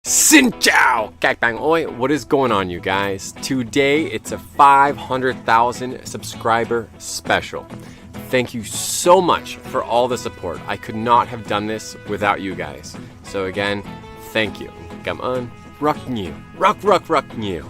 Xin chào! Các bạn ơi, what is going on, you guys? Today, it's a 500,000 subscriber special. Thank you so much for all the support. I could not have done this without you guys. So again, thank you. Cảm ơn. Rất nhiều. Rất nhiều.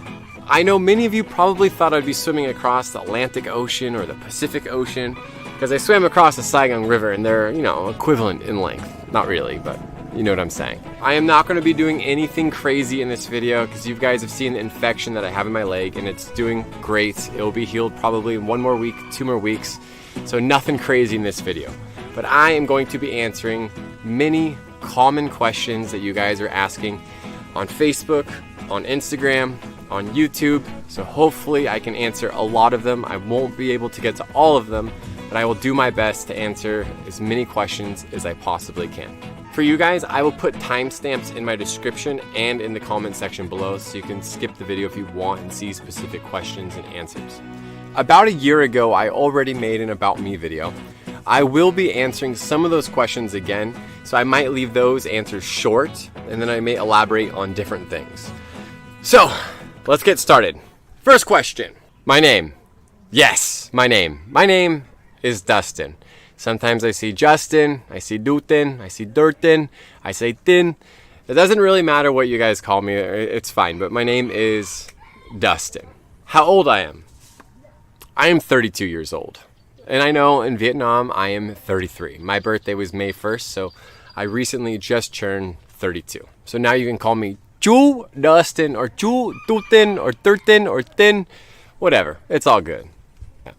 I know many of you probably thought I'd be swimming across the Atlantic Ocean or the Pacific Ocean because I swam across the Saigon River and they're, equivalent in length. Not really, but you know what I'm saying. I am not going to be doing anything crazy in this video because you guys have seen the infection that I have in my leg and it's doing great. It will be healed probably in 1 more week, 2 more weeks. So nothing crazy in this video. But I am going to be answering many common questions that you guys are asking on Facebook, on Instagram, on YouTube. So hopefully I can answer a lot of them. I won't be able to get to all of them, but I will do my best to answer as many questions as I possibly can. For you guys, I will put timestamps in my description and in the comment section below so you can skip the video if you want and see specific questions and answers. About a year ago, I already made an About Me video. I will be answering some of those questions again, so I might leave those answers short and then I may elaborate on different things. So, let's get started. First question. My name. Yes, my name. My name is Dustin. Sometimes I see Justin, I see Dutin, I see Durtin, I say Tin. It doesn't really matter what you guys call me, it's fine, but my name is Dustin. How old I am? I am 32 years old. And I know in Vietnam, I am 33. My birthday was May 1st, so I recently just turned 32. So now you can call me Chu Dustin, or Chu Dutin, or Durtin, or Tin, whatever, it's all good.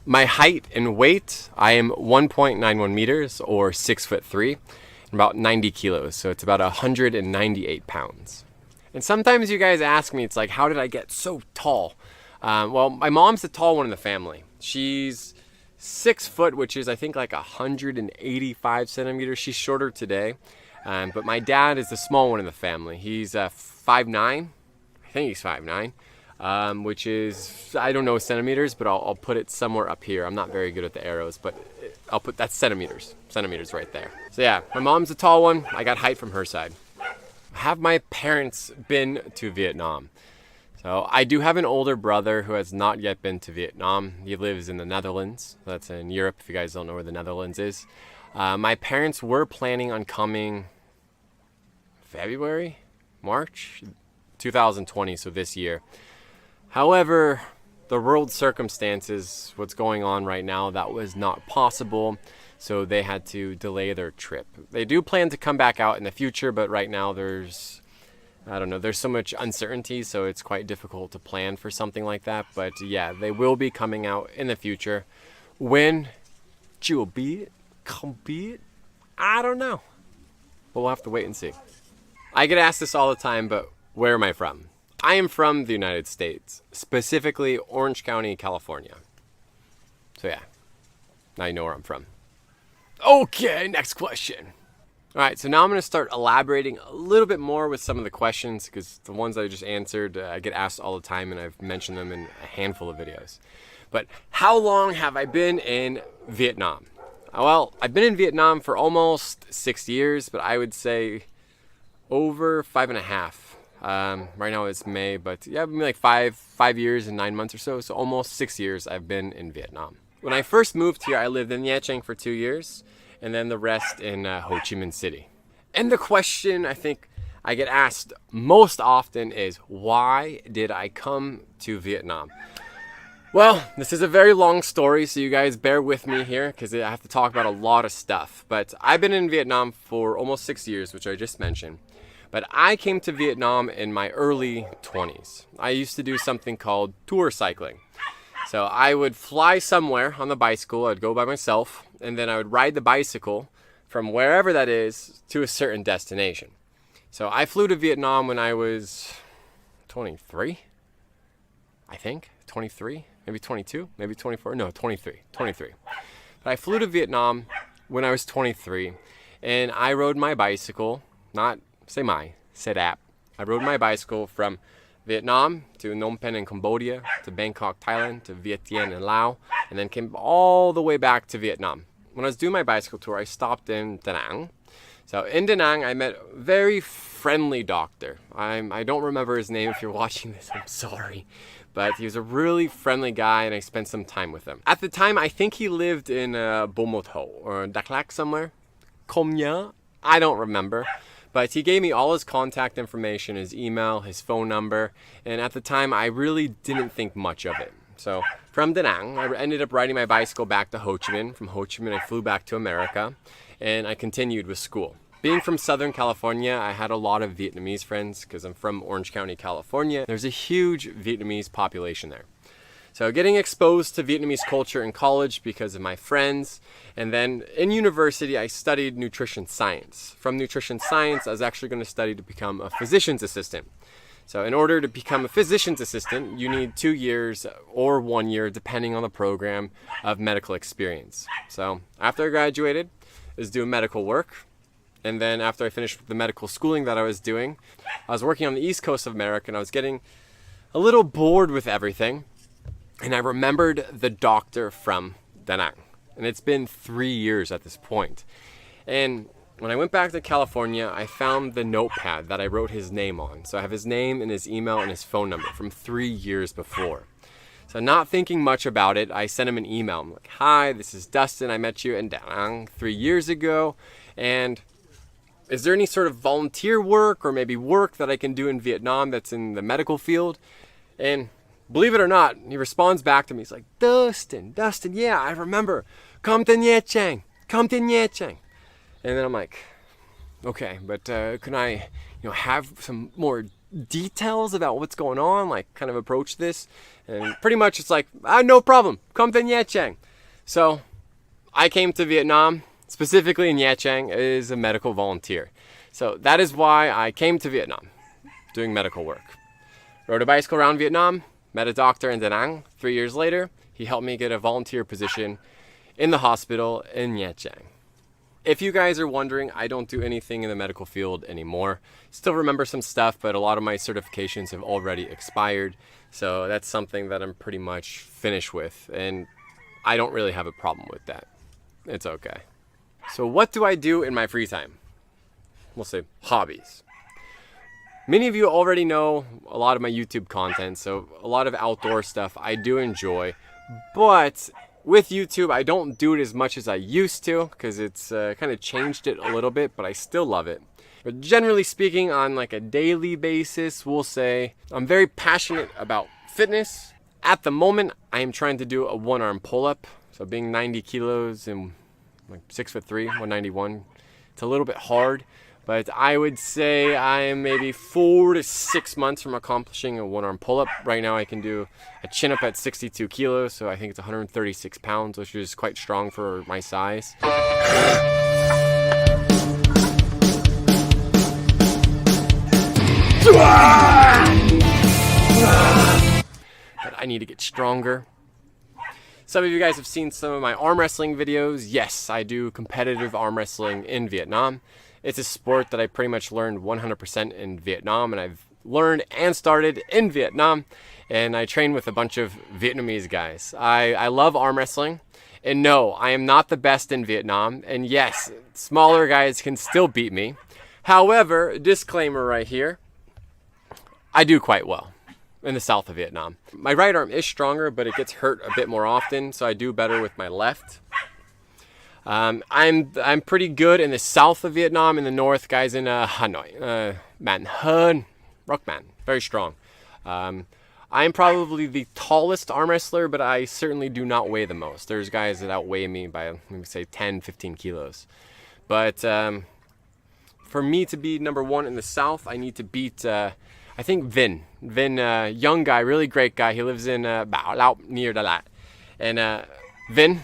My height and weight, I am 1.91 meters or 6'3", and about 90 kilos. So it's about 198 pounds. And sometimes you guys ask me, it's like, how did I get so tall? Well, my mom's the tall one in the family. She's 6 foot, which is I think like 185 centimeters. She's shorter today. But my dad is the small one in the family. He's 5'9". I think he's 5'9". Which is, I don't know centimeters, but I'll put it somewhere up here. I'm not very good at the arrows, but I'll put, that's centimeters right there. So yeah, my mom's a tall one. I got height from her side. Have my parents been to Vietnam? So I do have an older brother who has not yet been to Vietnam. He lives in the Netherlands. That's in Europe, if you guys don't know where the Netherlands is. My parents were planning on coming February, March, 2020, so this year. However, the world circumstances, what's going on right now, that was not possible, so they had to delay their trip. They do plan to come back out in the future, but right now there's so much uncertainty, so it's quite difficult to plan for something like that. But yeah, they will be coming out in the future. When? Chiều biết, không biết? I don't know. But we'll have to wait and see. I get asked this all the time, but where am I from? I am from the United States, specifically Orange County, California. So yeah, now you know where I'm from. Okay, next question. All right, so now I'm going to start elaborating a little bit more with some of the questions because the ones I just answered, I get asked all the time and I've mentioned them in a handful of videos. But how long have I been in Vietnam? Well, I've been in Vietnam for almost 6 years, but I would say over 5.5. Right now it's May, but yeah, maybe like 5 years and 9 months or so. So almost 6 years I've been in Vietnam. When I first moved here, I lived in Nha Trang for 2 years and then the rest in Ho Chi Minh City. And the question I think I get asked most often is, why did I come to Vietnam? Well, this is a very long story, so you guys bear with me here because I have to talk about a lot of stuff. But I've been in Vietnam for almost 6 years, which I just mentioned. But I came to Vietnam in my early 20s. I used to do something called tour cycling. So I would fly somewhere on the bicycle, I'd go by myself, and then I would ride the bicycle from wherever that is to a certain destination. So I flew to Vietnam when I was 23, I think, 23, maybe 22, maybe 24, no, 23. But I flew to Vietnam when I was 23, and I rode my bicycle, I rode my bicycle from Vietnam to Phnom Penh in Cambodia, to Bangkok, Thailand, to Viet Thanh in Laos, and then came all the way back to Vietnam. When I was doing my bicycle tour, I stopped in Da Nang. So in Da Nang, I met a very friendly doctor. I don't remember his name. If you're watching this, I'm sorry. But he was a really friendly guy, and I spent some time with him. At the time, I think he lived in Bomotho or Daklak somewhere. Komnya? I don't remember. But he gave me all his contact information, his email, his phone number. And at the time, I really didn't think much of it. So from Da Nang, I ended up riding my bicycle back to Ho Chi Minh. From Ho Chi Minh, I flew back to America, and I continued with school. Being from Southern California, I had a lot of Vietnamese friends because I'm from Orange County, California. There's a huge Vietnamese population there. So getting exposed to Vietnamese culture in college because of my friends, and then in university, I studied nutrition science. From nutrition science, I was actually going to study to become a physician's assistant. So in order to become a physician's assistant, you need 2 years or 1 year, depending on the program, of medical experience. So after I graduated, I was doing medical work. And then after I finished the medical schooling that I was doing, I was working on the East Coast of America, and I was getting a little bored with everything. And I remembered the doctor from Da Nang. And it's been 3 years at this point. And when I went back to California, I found the notepad that I wrote his name on. So I have his name and his email and his phone number from 3 years before. So not thinking much about it, I sent him an email. I'm like, hi, this is Dustin. I met you in Da Nang 3 years ago. And is there any sort of volunteer work or maybe work that I can do in Vietnam that's in the medical field? And believe it or not, he responds back to me. He's like, Dustin, yeah, I remember. Come to Nha Trang. And then I'm like, okay, but can I, have some more details about what's going on? Like, kind of approach this. And pretty much it's like, no problem. Come to Nha Trang. So I came to Vietnam, specifically in Nha Trang, as a medical volunteer. So that is why I came to Vietnam, doing medical work. Rode a bicycle around Vietnam, met a doctor in Da Nang. 3 years later, he helped me get a volunteer position in the hospital in Nha Trang. If you guys are wondering, I don't do anything in the medical field anymore. Still remember some stuff, but a lot of my certifications have already expired. So that's something that I'm pretty much finished with, and I don't really have a problem with that. It's okay. So what do I do in my free time? We'll say hobbies. Many of you already know a lot of my YouTube content, so a lot of outdoor stuff I do enjoy. But with YouTube, I don't do it as much as I used to because it's kind of changed it a little bit, but I still love it. But generally speaking, on like a daily basis, we'll say I'm very passionate about fitness. At the moment, I am trying to do a one-arm pull-up. So being 90 kilos and like 6'3", 191, it's a little bit hard, but I would say I am maybe 4 to 6 months from accomplishing a one-arm pull-up. Right now I can do a chin-up at 62 kilos, so I think it's 136 pounds, which is quite strong for my size. But I need to get stronger. Some of you guys have seen some of my arm wrestling videos. Yes, I do competitive arm wrestling in Vietnam. It's a sport that I pretty much learned 100% in Vietnam, and I've learned and started in Vietnam, and I train with a bunch of Vietnamese guys. I love arm wrestling, and no, I am not the best in Vietnam, and yes, smaller guys can still beat me. However, disclaimer right here, I do quite well in the south of Vietnam. My right arm is stronger, but it gets hurt a bit more often, so I do better with my left. I'm pretty good in the south of Vietnam. In the north, guys in Hanoi, man hơn, rock man, very strong. I'm probably the tallest arm wrestler, but I certainly do not weigh the most. There's guys that outweigh me by, let me say, 10, 15 kilos. But for me to be number one in the south, I need to beat I think Vin, young guy, really great guy. He lives in Bảo Lao near Da Lat. And Vin,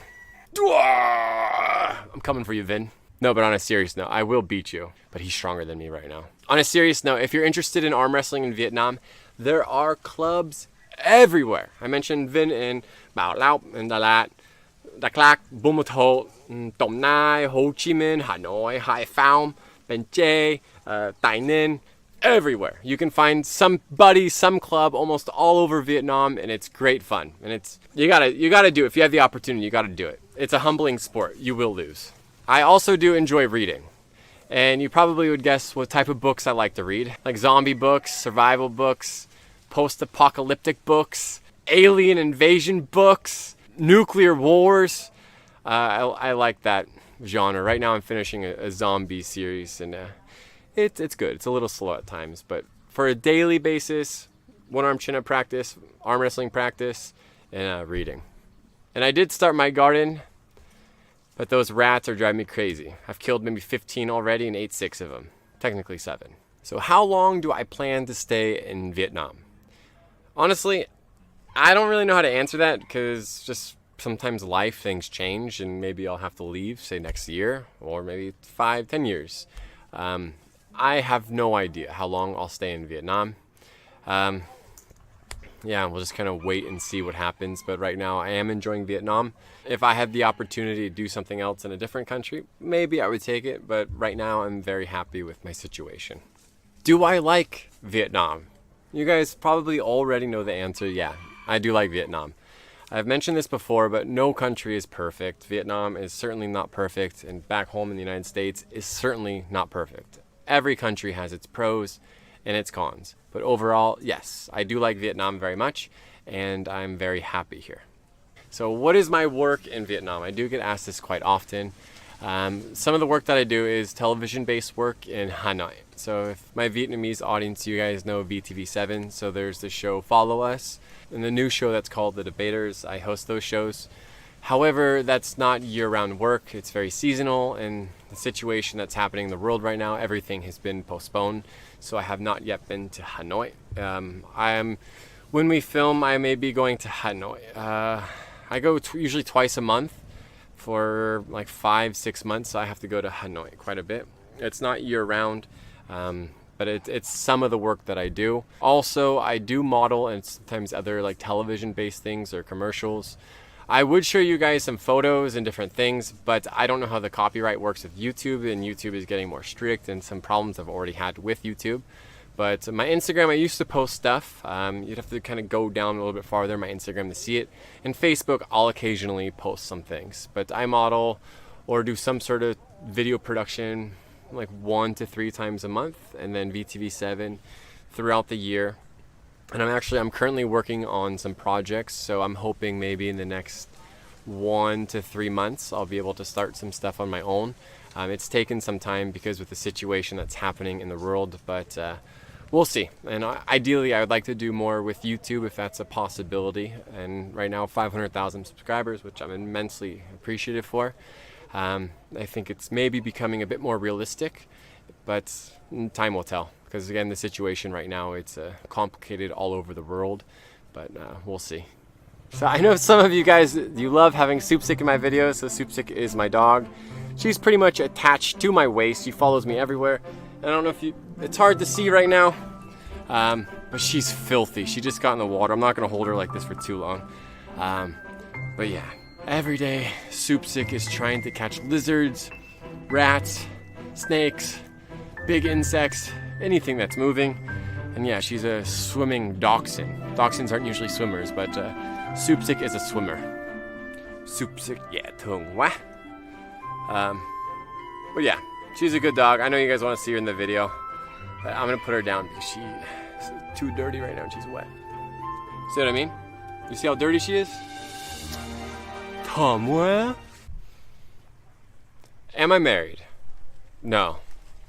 I'm coming for you, Vin. No, but on a serious note, I will beat you. But he's stronger than me right now. On a serious note, if you're interested in arm wrestling in Vietnam, there are clubs everywhere. I mentioned Vin in Bảo Lao and Da Lat, Da Clac, Bun Ma Thuột, Đồng Nai, Ho Chi Minh, Hanoi, Hải Phòng, Ben Tre, Tay Ninh. Everywhere. You can find somebody, some club almost all over Vietnam, and it's great fun. And it's you gotta do it. If you have the opportunity, you gotta do it. It's a humbling sport. You will lose. I also do enjoy reading. And you probably would guess what type of books I like to read. Like zombie books, survival books, post-apocalyptic books, alien invasion books, nuclear wars. I like that genre. Right now I'm finishing a zombie series, and it's good. It's a little slow at times, but for a daily basis, one-arm chin-up practice, arm wrestling practice, and reading. And I did start my garden, but those rats are driving me crazy. I've killed maybe 15 already and ate 6 of them. Technically 7. So how long do I plan to stay in Vietnam? Honestly, I don't really know how to answer that, because just sometimes life, things change, and maybe I'll have to leave, say next year, or maybe 5, 10 years. I have no idea how long I'll stay in Vietnam. Yeah, we'll just kind of wait and see what happens. But right now I am enjoying Vietnam. If I had the opportunity to do something else in a different country, maybe I would take it. But right now I'm very happy with my situation. Do I like Vietnam? You guys probably already know the answer. Yeah, I do like Vietnam. I've mentioned this before, but no country is perfect. Vietnam is certainly not perfect, and back home in the United States is certainly not perfect. Every country has its pros and its cons. But overall, yes, I do like Vietnam very much, and I'm very happy here. So what is my work in Vietnam? I do get asked this quite often. Some of the work that I do is television-based work in Hanoi. So if my Vietnamese audience, you guys know VTV7, so there's the show Follow Us, and the new show that's called The Debaters. I host those shows. However, that's not year-round work. It's very seasonal, and the situation that's happening in the world right now, everything has been postponed. So I have not yet been to Hanoi. When we film, I may be going to Hanoi. I go usually twice a month for like 5-6 months. So I have to go to Hanoi quite a bit. It's not year-round, but it's some of the work that I do. Also, I do model and sometimes other like television-based things or commercials. I would show you guys some photos and different things, but I don't know how the copyright works with YouTube, and YouTube is getting more strict, and some problems I've already had with YouTube. But my Instagram, I used to post stuff. You'd have to kind of go down a little bit farther, my Instagram, to see it. And Facebook, I'll occasionally post some things. But I model or do some sort of video production like 1 to 3 times a month, and then VTV7 throughout the year. And I'm currently working on some projects, so I'm hoping maybe in the next 1 to 3 months I'll be able to start some stuff on my own. It's taken some time because with the situation that's happening in the world, but we'll see. And ideally I would like to do more with YouTube if that's a possibility. And right now 500,000 subscribers, which I'm immensely appreciative for. I think it's maybe becoming a bit more realistic, but time will tell. Because again, the situation right now, it's complicated all over the world, but we'll see. So I know some of you guys, you love having Xúc Xích in my videos. So Xúc Xích is my dog. She's pretty much attached to my waist. She follows me everywhere. And I don't know if it's hard to see right now, but she's filthy. She just got in the water. I'm not gonna hold her like this for too long. But yeah, every day Xúc Xích is trying to catch lizards, rats, snakes, big insects, anything that's moving. And yeah, she's a swimming dachshund. Dachshunds aren't usually swimmers, but Xúc Xích is a swimmer. Xúc Xích dễ thương quá. But yeah, she's a good dog. I know you guys want to see her in the video, but I'm gonna put her down because she's too dirty right now and she's wet. See what I mean? You see how dirty she is? Tom, where? Am I married? No,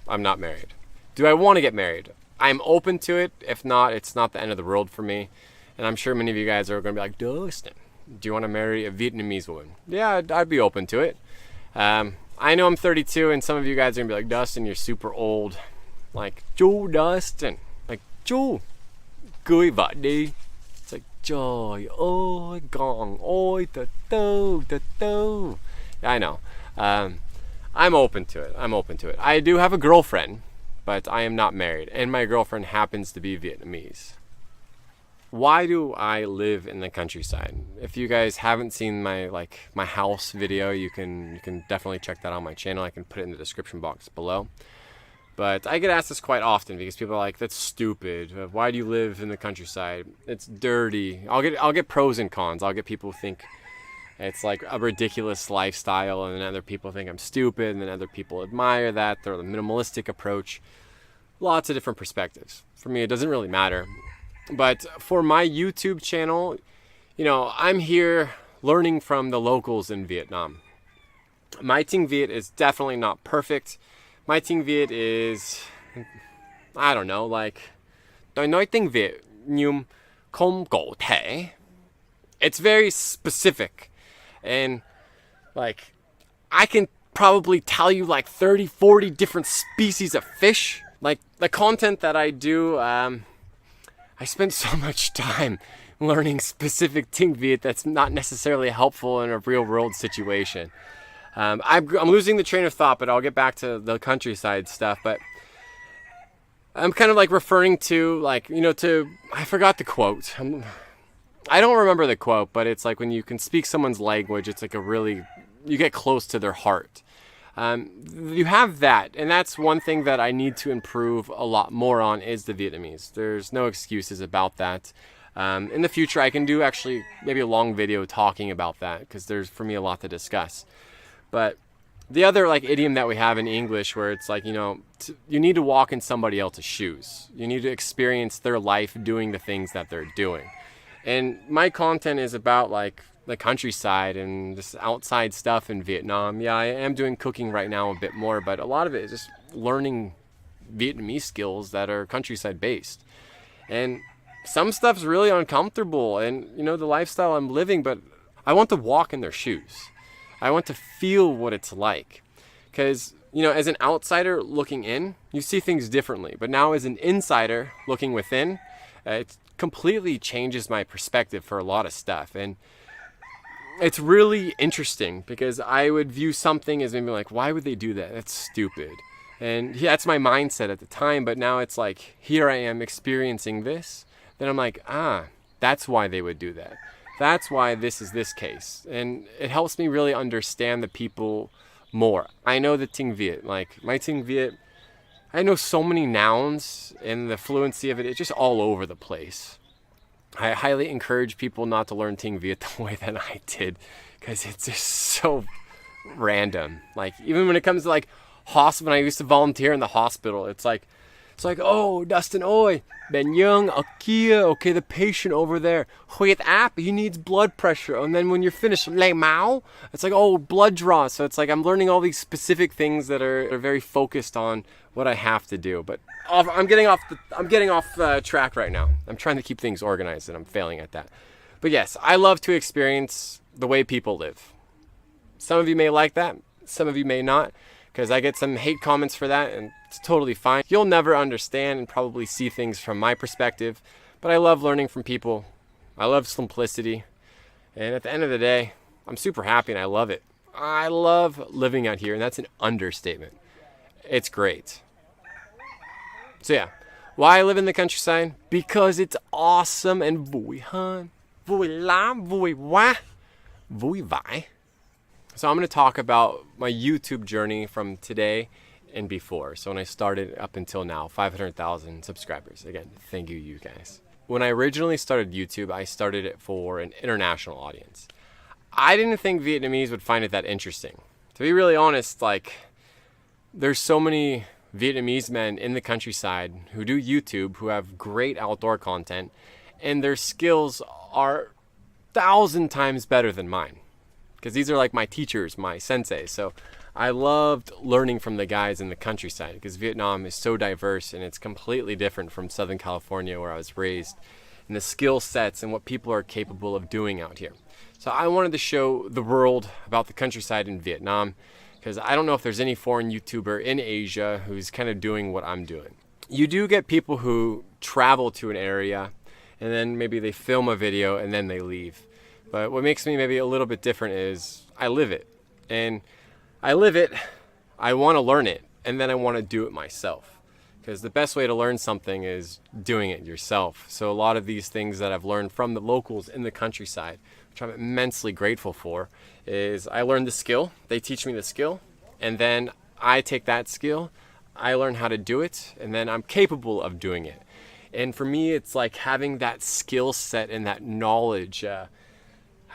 I'm not married. Do I want to get married? I'm open to it. If not, it's not the end of the world for me. And I'm sure many of you guys are going to be like, Dustin, do you want to marry a Vietnamese woman? Yeah, I'd be open to it. I know I'm 32, and some of you guys are going to be like, Dustin, you're super old. Like, chú Dustin. Like, chú, cưới vợ đi. It's like, trời ơi, gòn ôi, từ từ. I know. I'm open to it. I'm open to it. I do have a girlfriend, but I am not married, and my girlfriend happens to be Vietnamese. Why do I live in the countryside? If you guys haven't seen my house video, you can definitely check that out on my channel. I can put it in the description box below. But I get asked this quite often because people are like, "That's stupid. Why do you live in the countryside? It's dirty." I'll get pros and cons. I'll get people who think It's like a ridiculous lifestyle, and then other people think I'm stupid, and then other people admire that. They're the minimalistic approach. Lots of different perspectives. For me, it doesn't really matter. But for my YouTube channel, I'm here learning from the locals in Vietnam. My tiếng Việt is definitely not perfect. My tiếng Việt is, I don't know, like, tôi nói tiếng Việt nhưng không cụ thể. It's very specific. And, like, I can probably tell you like 30, 40 different species of fish. Like, the content that I do, I spend so much time learning specific tiếng Việt that's not necessarily helpful in a real world situation. I'm losing the train of thought, but I'll get back to the countryside stuff. But I'm kind of like referring to, like, I forgot the quote. I don't remember the quote, but it's like when you can speak someone's language, it's like you get close to their heart. You have that, and that's one thing that I need to improve a lot more on is the Vietnamese. There's no excuses about that. In the future, I can do actually maybe a long video talking about that, because there's, for me, a lot to discuss. But the other like idiom that we have in English, where it's like, you need to walk in somebody else's shoes. You need to experience their life doing the things that they're doing. And my content is about like the countryside and just outside stuff in Vietnam. Yeah, I am doing cooking right now a bit more, but a lot of it is just learning Vietnamese skills that are countryside based. And some stuff's really uncomfortable, and the lifestyle I'm living, but I want to walk in their shoes. I want to feel what it's like. Because, as an outsider looking in, you see things differently. But now as an insider looking within, it completely changes my perspective for a lot of stuff. And it's really interesting, because I would view something as maybe like, why would they do that? That's stupid. And yeah, that's my mindset at the time. But now it's like, here I am experiencing this. Then I'm like, that's why they would do that. That's why this is this case. And it helps me really understand the people more. I know the tiếng Việt, like my tiếng Việt, I know so many nouns, and the fluency of it, it's just all over the place. I highly encourage people not to learn tiếng Việt the way that I did, because it's just so random. Like, even when it comes to like hospital, when I used to volunteer in the hospital, it's like, oh, Dustin, oi, Ben Young, kia, okay, the patient over there, huyết áp, he needs blood pressure. And then when you're finished, lay mao, it's like, oh, blood draw. So it's like I'm learning all these specific things that are very focused on what I have to do. But I'm getting off track right now. I'm trying to keep things organized, and I'm failing at that. But yes, I love to experience the way people live. Some of you may like that, some of you may not, because I get some hate comments for that, and it's totally fine. You'll never understand and probably see things from my perspective, but I love learning from people. I love simplicity, and at the end of the day, I'm super happy and I love it. I love living out here, and that's an understatement. It's great. So yeah, why I live in the countryside? Because it's awesome and vui hơn. Vui lắm, vui quá, vui vãi. So I'm going to talk about my YouTube journey from today and before. So when I started up until now, 500,000 subscribers. Again, thank you guys. When I originally started YouTube, I started it for an international audience. I didn't think Vietnamese would find it that interesting. To be really honest, like, there's so many Vietnamese men in the countryside who do YouTube, who have great outdoor content, and their skills are 1,000 times better than mine. Because these are like my teachers, my sensei. So I loved learning from the guys in the countryside, because Vietnam is so diverse and it's completely different from Southern California, where I was raised, and the skill sets and what people are capable of doing out here. So I wanted to show the world about the countryside in Vietnam, because I don't know if there's any foreign YouTuber in Asia who's kind of doing what I'm doing. You do get people who travel to an area and then maybe they film a video and then they leave. But what makes me maybe a little bit different is I live it. And I live it, I want to learn it, and then I want to do it myself. Because the best way to learn something is doing it yourself. So a lot of these things that I've learned from the locals in the countryside, which I'm immensely grateful for, is I learned the skill, they teach me the skill, and then I take that skill, I learn how to do it, and then I'm capable of doing it. And for me, it's like having that skill set and that knowledge.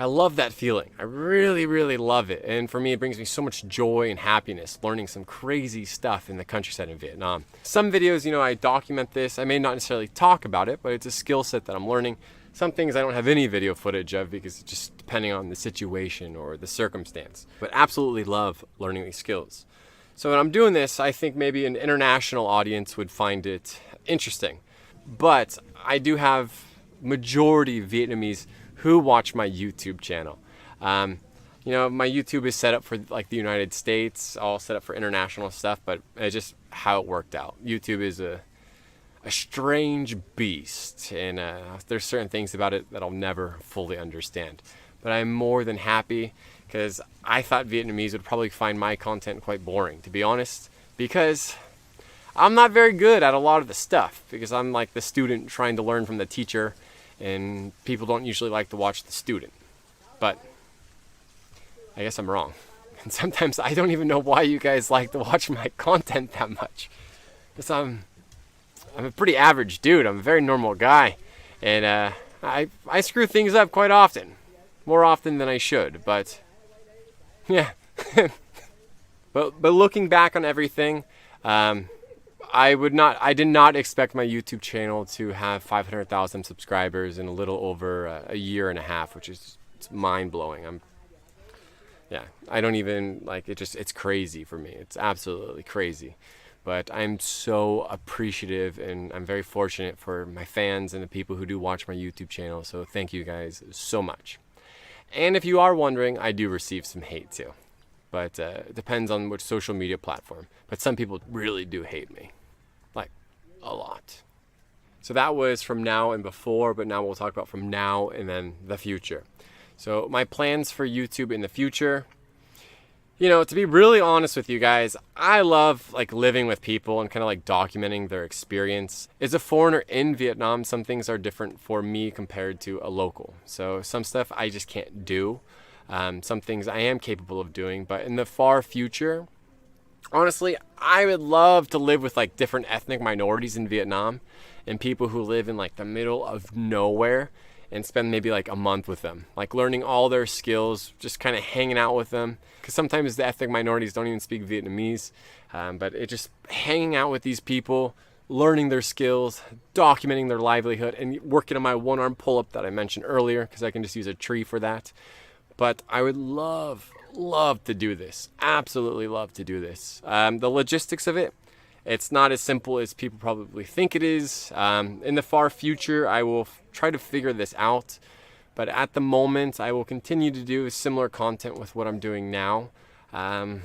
I love that feeling. I really, really love it. And for me, it brings me so much joy and happiness learning some crazy stuff in the countryside in Vietnam. Some videos, I document this. I may not necessarily talk about it, but it's a skill set that I'm learning. Some things I don't have any video footage of because it's just depending on the situation or the circumstance. But absolutely love learning these skills. So when I'm doing this, I think maybe an international audience would find it interesting. But I do have majority Vietnamese who watch my YouTube channel. My YouTube is set up for like the United States, all set up for international stuff, but it's just how it worked out. YouTube is a strange beast, and there's certain things about it that I'll never fully understand. But I'm more than happy because I thought Vietnamese would probably find my content quite boring, to be honest, because I'm not very good at a lot of the stuff, because I'm like the student trying to learn from the teacher, and people don't usually like to watch the student. But I guess I'm wrong. And sometimes I don't even know why you guys like to watch my content that much. Because I'm a pretty average dude. I'm a very normal guy. And I screw things up quite often. More often than I should. But yeah. but looking back on everything, I did not expect my YouTube channel to have 500,000 subscribers in a little over a year and a half, which is mind-blowing. I don't even, it's crazy for me. It's absolutely crazy. But I'm so appreciative, and I'm very fortunate for my fans and the people who do watch my YouTube channel. So thank you guys so much. And if you are wondering, I do receive some hate too. But it depends on which social media platform. But some people really do hate me. Like, a lot. So that was from now and before, but now we'll talk about from now and then the future. So my plans for YouTube in the future, to be really honest with you guys, I love living with people and kind of documenting their experience. As a foreigner in Vietnam, some things are different for me compared to a local. So some stuff I just can't do. Some things I am capable of doing, but in the far future, honestly, I would love to live with different ethnic minorities in Vietnam and people who live in the middle of nowhere and spend maybe a month with them, learning all their skills, just kind of hanging out with them. Because sometimes the ethnic minorities don't even speak Vietnamese, but it just hanging out with these people, learning their skills, documenting their livelihood, and working on my one-arm pull-up that I mentioned earlier, because I can just use a tree for that. But I would love to do this. Absolutely love to do this. The logistics of it, it's not as simple as people probably think it is. In the far future, I will try to figure this out. But at the moment, I will continue to do similar content with what I'm doing now. But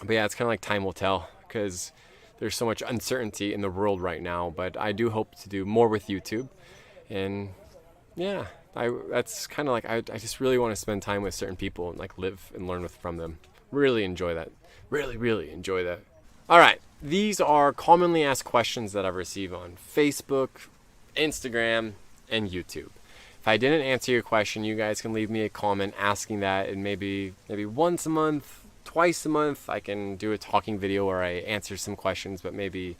yeah, it's kind of time will tell, because there's so much uncertainty in the world right now. But I do hope to do more with YouTube. And yeah. That's kind of I just really want to spend time with certain people and live and learn from them. Really enjoy that. Really enjoy that. All right. These are commonly asked questions that I've received on Facebook, Instagram, and YouTube. If I didn't answer your question, you guys can leave me a comment asking that, and maybe once a month, twice a month, I can do a talking video where I answer some questions, but maybe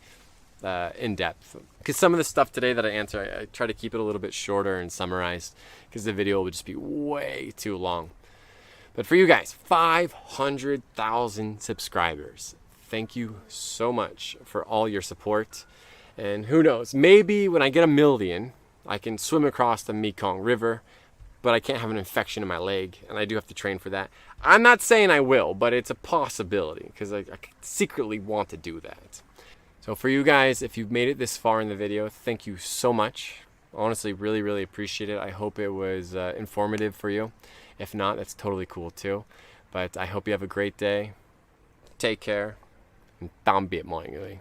in depth, because some of the stuff today that I answer, I try to keep it a little bit shorter and summarized, because the video would just be way too long. But for you guys, 500,000 subscribers. Thank you so much for all your support. And who knows, maybe when I get 1 million, I can swim across the Mekong River, but I can't have an infection in my leg, and I do have to train for that. I'm not saying I will, but it's a possibility, because I secretly want to do that. So for you guys, if you've made it this far in the video, thank you so much. Honestly, really appreciate it. I hope it was informative for you. If not, that's totally cool too. But I hope you have a great day. Take care. And tạm biệt mọi người.